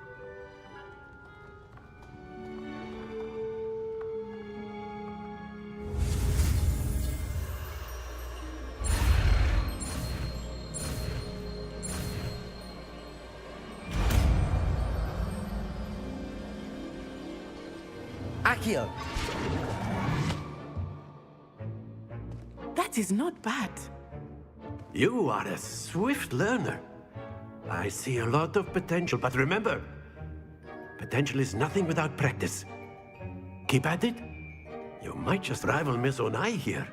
Akio! That is not bad. You are a swift learner. I see a lot of potential, but remember, potential is nothing without practice. Keep at it. You might just rival Miss Onai here.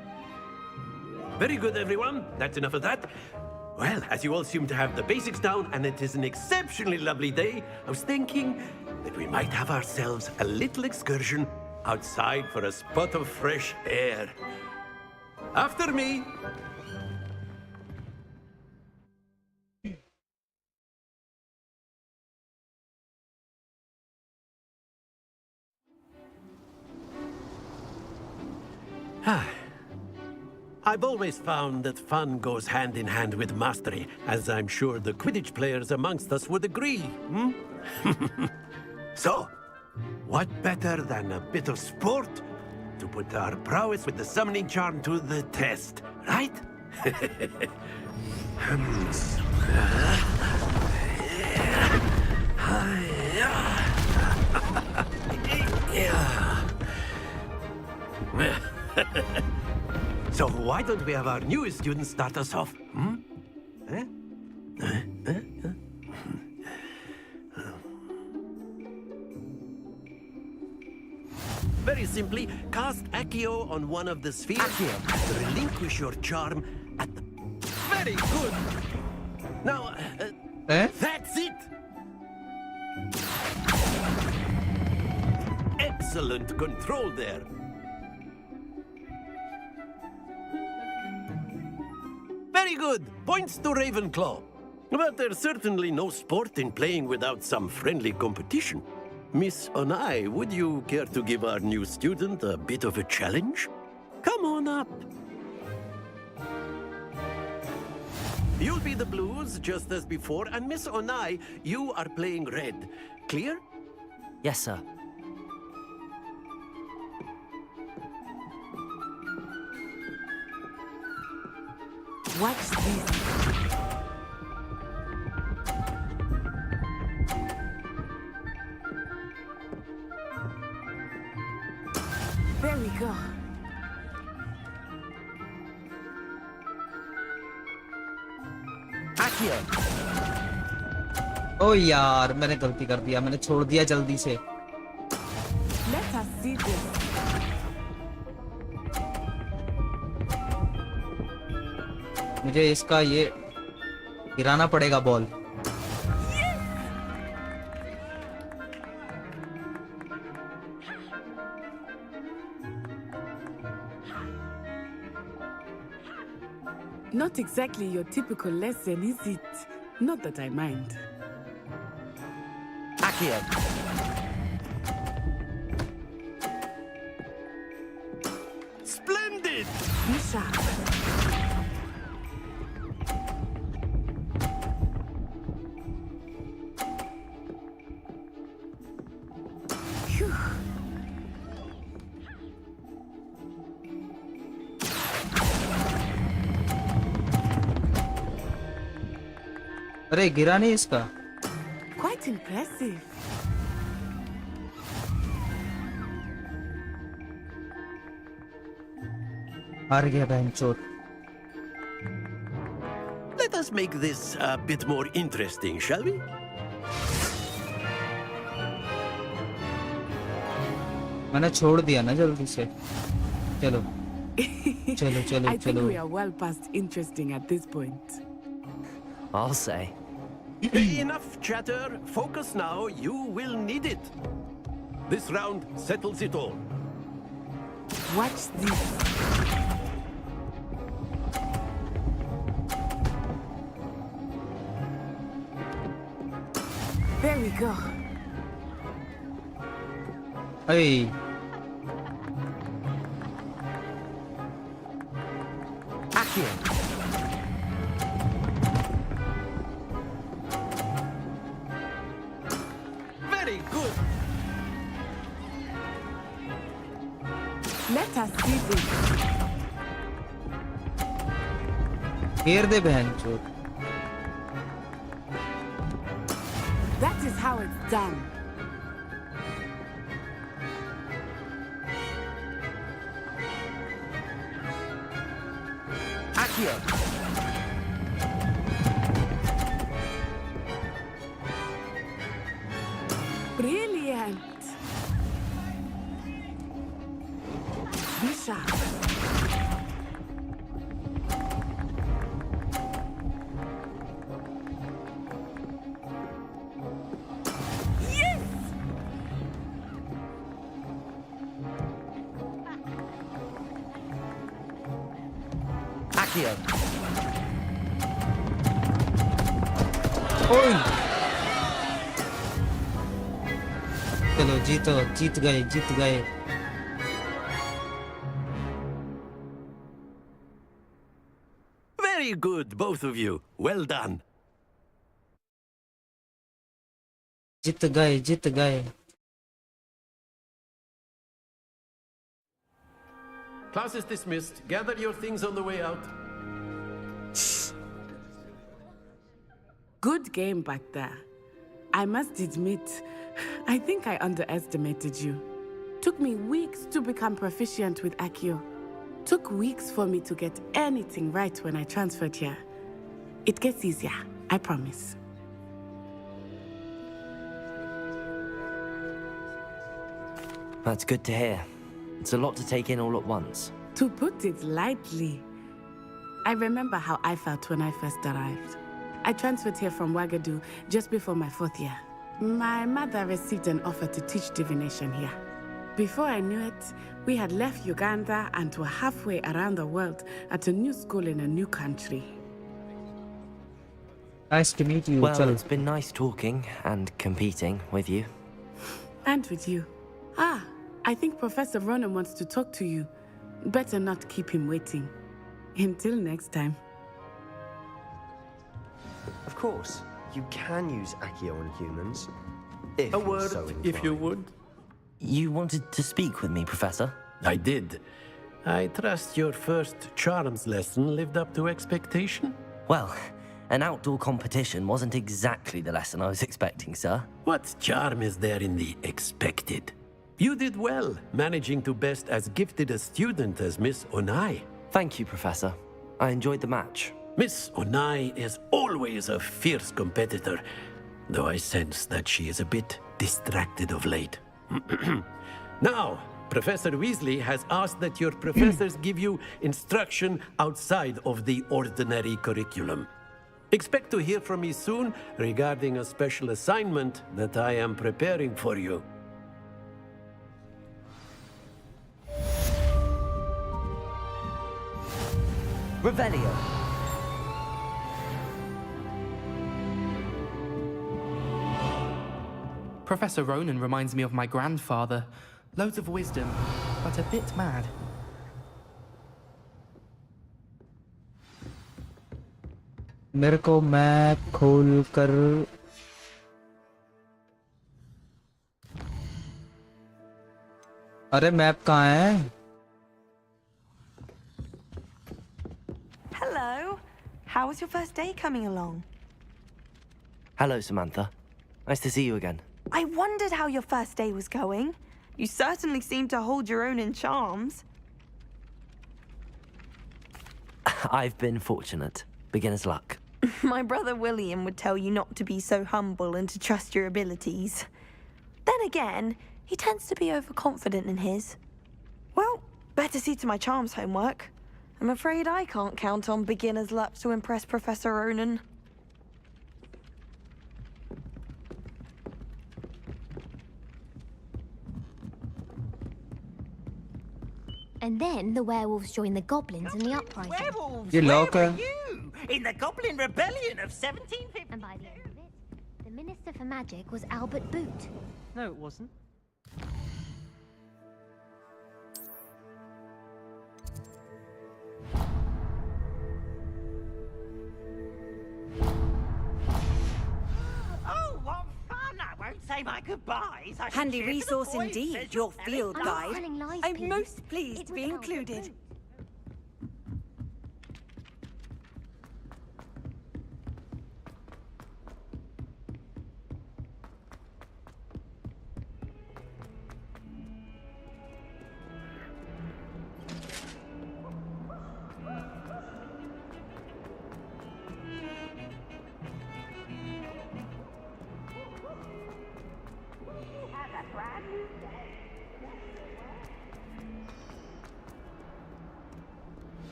Very good, everyone. That's enough of that. Well, as you all seem to have the basics down, and it is an exceptionally lovely day, I was thinking that we might have ourselves a little excursion outside for a spot of fresh air. After me. I've always found that fun goes hand in hand with mastery, as I'm sure the Quidditch players amongst us would agree. So, what better than a bit of sport to put our prowess with the summoning charm to the test, right? So why don't we have our newest student start us off? Very simply, cast Accio on one of the spheres. Accio. Relinquish your charm at the... Very good! Now, that's it! Excellent control there. Very good. Points to Ravenclaw. But there's certainly no sport in playing without some friendly competition. Miss Onai, would you care to give our new student a bit of a challenge? Come on up. You'll be the blues, just as before, and Miss Onai, you are playing red. Clear? Yes, sir. What's this? There we go. Akio! ओ यार मैंने गलती कर दिया, मैंने छोड़ दिया जल्दी से। Let us see this. मुझे इसका ये गिराना पड़ेगा ball. Not exactly your typical lesson, is it? Not that I mind. Accio. Splendid! Misha. अरे गिरा नहीं इसका। Quite impressive. हार गया बहनचोद। Let us make this a bit more interesting, shall we? मैंने छोड़ दिया ना जल्दी से। चलो चलो चलो I think चलो। we are well past interesting at this point. I'll say. Enough chatter. Focus now. You will need it. This round settles it all. Watch this. There we go. Hey. Accio. Very good. Let us see this. घेर दे बहनचोद। That is how it's done. Accio. Brilliant. Misha. Accio. ओए। चलो जीतो, जीत गए, जीत गए। Very good, both of you. Well done. जीत गए, जीत गए। Class is dismissed. Gather your things on the way out. Good game back there. I must admit, I think I underestimated you. Took me weeks to become proficient with Accio. Took weeks for me to get anything right when I transferred here. It gets easier, I promise. That's good to hear. It's a lot to take in all at once. To put it lightly, I remember how I felt when I first arrived. I transferred here from Wagadu just before my 4th year. My mother received an offer to teach divination here. Before I knew it, we had left Uganda and were halfway around the world at a new school in a new country. Nice to meet you. Well, चलो। it's been nice talking and competing with you. And with you. Ah, I think Professor Ronan wants to talk to you. Better not keep him waiting. Until next time. Of course, you can use Accio on humans. If A you're word, so if you inclined. would. You wanted to speak with me, Professor? I did. I trust your first charms lesson lived up to expectation? Well, an outdoor competition wasn't exactly the lesson I was expecting, sir. What charm is there in the expected? You did well, managing to best as gifted a student as Miss Onai. Thank you, Professor. I enjoyed the match. Miss Onai is always a fierce competitor, though I sense that she is a bit distracted of late. Now, Professor Weasley has asked that your professors give you instruction outside of the ordinary curriculum. Expect to hear from me soon regarding a special assignment that I am preparing for you. Revelio. Professor Ronan reminds me of my grandfather. Loads of wisdom, but a bit mad. मेरे को map खोल कर अरे map कहाँ है? Hello. How was your first day coming along? Hello, Samantha. Nice to see you again. I wondered how your first day was going. You certainly seem to hold your own in charms. I've been fortunate. Beginner's luck. My brother William would tell you not to be so humble and to trust your abilities. Then again, he tends to be overconfident in his. Well, better see to my charms homework. I'm afraid I can't count on beginner's luck to impress Professor Ronan. And then the werewolves joined the goblins in the uprising. Werewolves? You Where loca. were you? In the Goblin Rebellion of 1750. And by the end of it, the Minister for Magic was Albert Boot. No, it wasn't. Oh, what fun! I won't say my goodbyes. I Handy should cheer for the resource boys, indeed, says your Ellie. field I'm not guide. telling lies, I'm Pete. most pleased It to be was Albert included. Boot.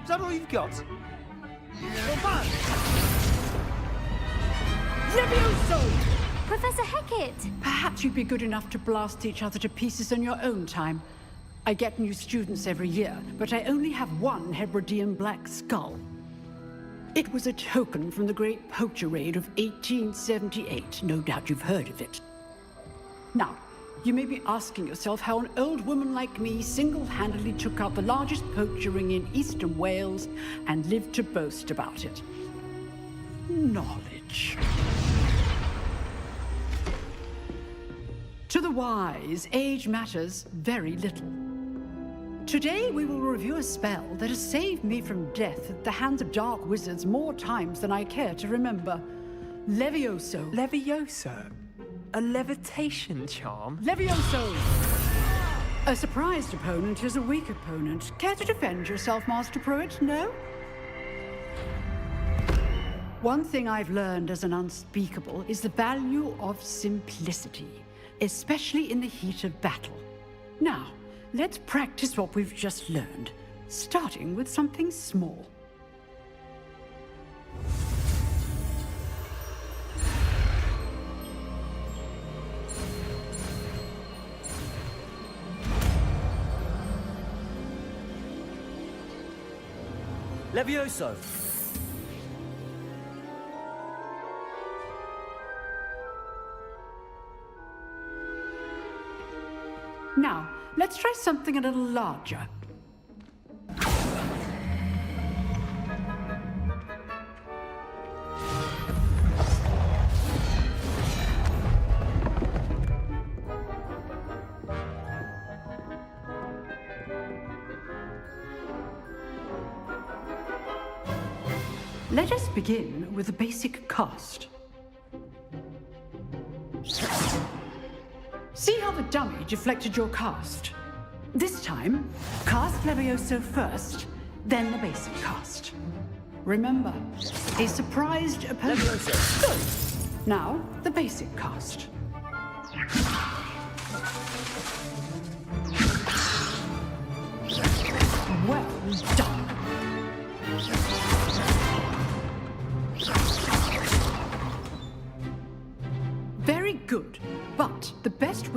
Is that all you've got? Levioso! Professor Hecat! Perhaps you'd be good enough to blast each other to pieces in your own time. I get new students every year, but I only have one Hebridean black skull. It was a token from the Great Poacher Raid of 1878. No doubt you've heard of it. Now, you may be asking yourself how an old woman like me single-handedly took out the largest poacher ring in eastern Wales and lived to boast about it. Knowledge. To the wise, age matters very little. Today we will review a spell that has saved me from death at the hands of dark wizards more times than I care to remember. Levioso. Levioso? A levitation charm? Levioso! A surprised opponent is a weak opponent. Care to defend yourself, Master Pruitt? No? One thing I've learned as an unspeakable is the value of simplicity, especially in the heat of battle. Now, let's practice what we've just learned, starting with something small. Levioso! Now, let's try something a little larger. Let us begin with a basic cast. See how the dummy deflected your cast? This time, cast Levioso first, then the basic cast. Remember, a surprised opponent. Good. Now, the basic cast.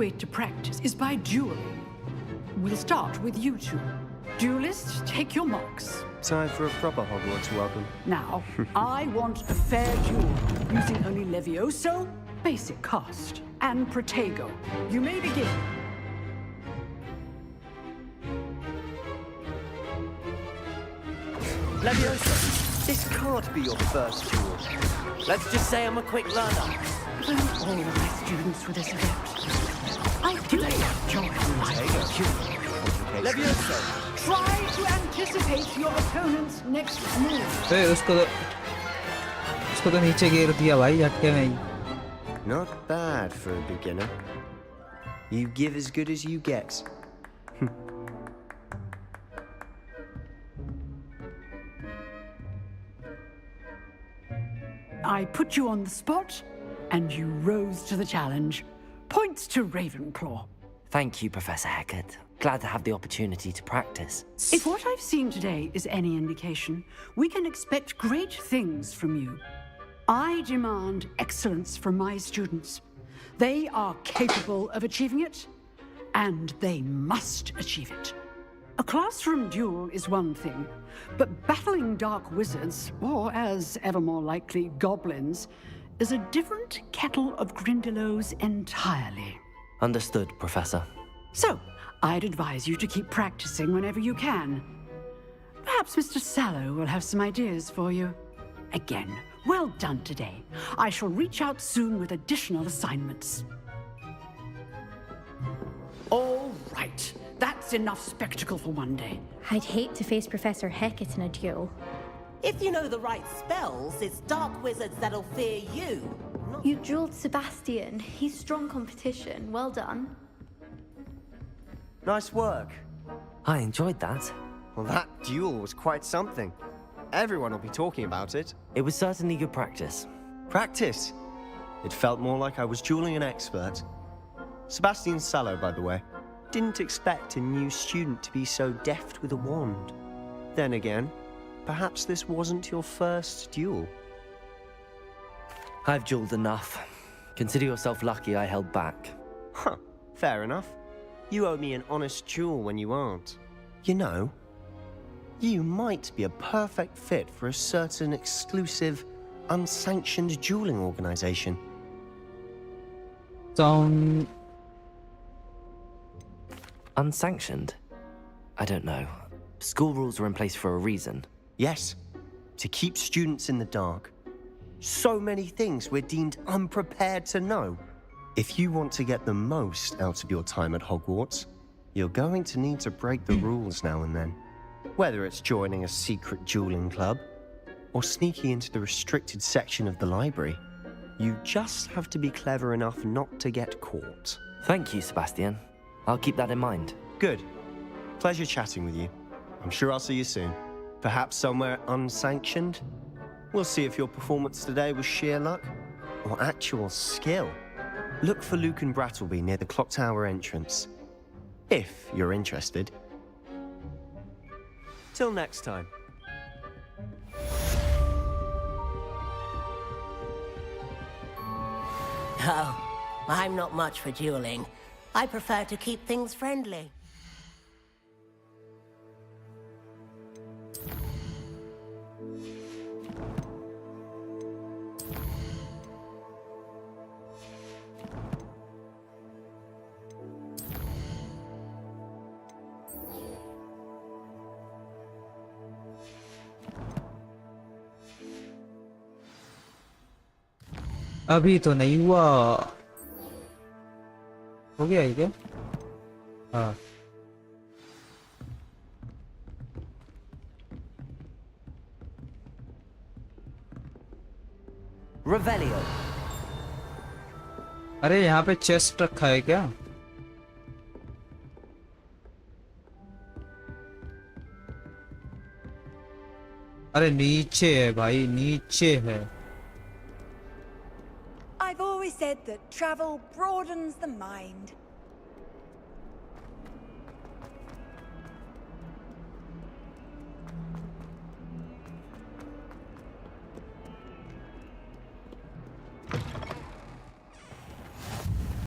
way to practice is by dueling. We'll start with you two. Duelists, take your marks. Time for a proper Hogwarts welcome. Now, I want a fair duel, using only Levioso, basic cast, and Protego. You may begin. Leviosa, this can't be your first duel. Let's just say I'm a quick learner. Well, all of my students were this adept. I do enjoy my duel. Leviosa, Try to anticipate your opponent's next move. उसको तो नीचे गिर दिया भाई झटके में ही. not bad for a beginner. You give as good as you get. I put you on the spot, and you rose to the challenge. Points to Ravenclaw. Thank you, Professor Hecat. Glad to have the opportunity to practice. If what I've seen today is any indication, we can expect great things from you. I demand excellence from my students. They are capable of achieving it, and they must achieve it. A classroom duel is one thing, but battling dark wizards, or as ever more likely, goblins, is a different kettle of Grindylows entirely. Understood, Professor. So, I'd advise you to keep practicing whenever you can. Perhaps Mr. Sallow will have some ideas for you. Again, well done today. I shall reach out soon with additional assignments. All right. That's enough spectacle for one day. I'd hate to face Professor Hecat in a duel. If you know the right spells, it's dark wizards that'll fear you. You dueled Sebastian. He's strong competition. Well done. Nice work. I enjoyed that. Well, that duel was quite something. Everyone will be talking about it. It was certainly good practice. Practice? It felt more like I was dueling an expert. Sebastian Sallow, by the way. Didn't expect a new student to be so deft with a wand. Then again, perhaps this wasn't your first duel. I've dueled enough. Consider yourself lucky I held back. Huh, fair enough. You owe me an honest duel when you aren't. You know, you might be a perfect fit for a certain exclusive, unsanctioned dueling organization. Unsanctioned? I don't know. School rules are in place for a reason. Yes, to keep students in the dark. So many things we're deemed unprepared to know. If you want to get the most out of your time at Hogwarts, you're going to need to break the rules now and then. Whether it's joining a secret dueling club, or sneaking into the restricted section of the library, you just have to be clever enough not to get caught. Thank you, Sebastian. I'll keep that in mind. Good. Pleasure chatting with you. I'm sure I'll see you soon. Perhaps somewhere unsanctioned? We'll see if your performance today was sheer luck or actual skill. Look for Luke and Brattleby near the clock tower entrance, if you're interested. Till next time. Oh, I'm not much for dueling. I prefer to keep things friendly. अभी तो नहीं हुआ. हो गया है क्या? हाँ. Revelio. अरे यहाँ पे चेस्ट रखा है क्या? अरे नीचे है भाई, नीचे है. I've always said that travel broadens the mind.